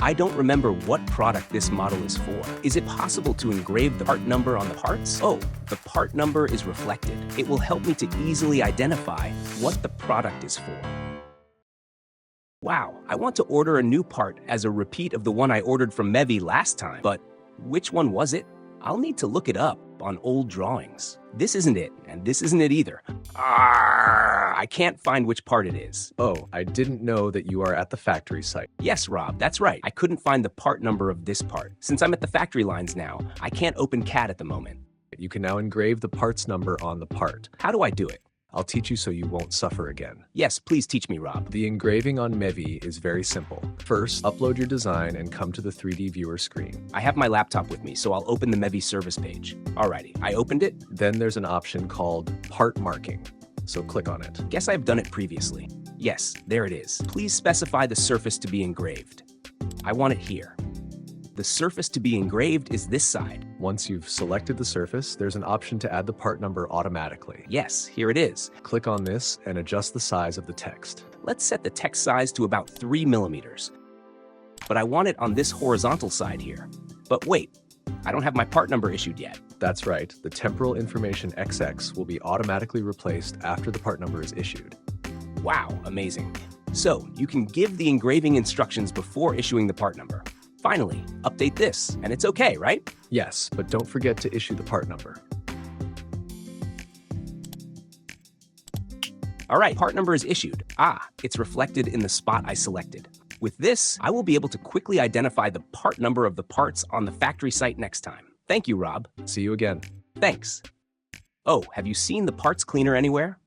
I don't remember what product this model is for. Is it possible to engrave the part number on the parts? Oh, the part number is reflected. It will help me to easily identify what the product is for. Wow, I want to order a new part as a repeat of the one I ordered from meviy last time, but which one was it? I'll need to look it up on old drawings. This isn't it, and this isn't it either. I can't find which part it is. Oh, I didn't know that you are at the factory site. Yes, Rob, that's right. I couldn't find the part number of this part. Since I'm at the factory lines now, I can't open CAD at the moment. You can now engrave the parts number on the part. How do I do it? I'll teach you so you won't suffer again. Yes, please teach me, Rob. The engraving on meviy is very simple. First, upload your design and come to the 3D viewer screen. I have my laptop with me, so I'll open the meviy service page. Alrighty, I opened it. Then there's an option called part marking, so click on it. Guess I've done it previously. Yes, there it is. Please specify the surface to be engraved. I want it here. The surface to be engraved is this side. Once you've selected the surface, there's an option to add the part number automatically. Yes, here it is. Click on this and adjust the size of the text. Let's set the text size to about 3 millimeters. But I want it on this horizontal side here. But wait, I don't have my part number issued yet. That's right, the temporal information XX will be automatically replaced after the part number is issued. Wow, amazing. So, you can give the engraving instructions before issuing the part number. Finally, update this, and it's okay, right? Yes, but don't forget to issue the part number. All right, part number is issued. It's reflected in the spot I selected. With this, I will be able to quickly identify the part number of the parts on the factory site next time. Thank you, Rob. See you again. Thanks. Oh, have you seen the parts cleaner anywhere?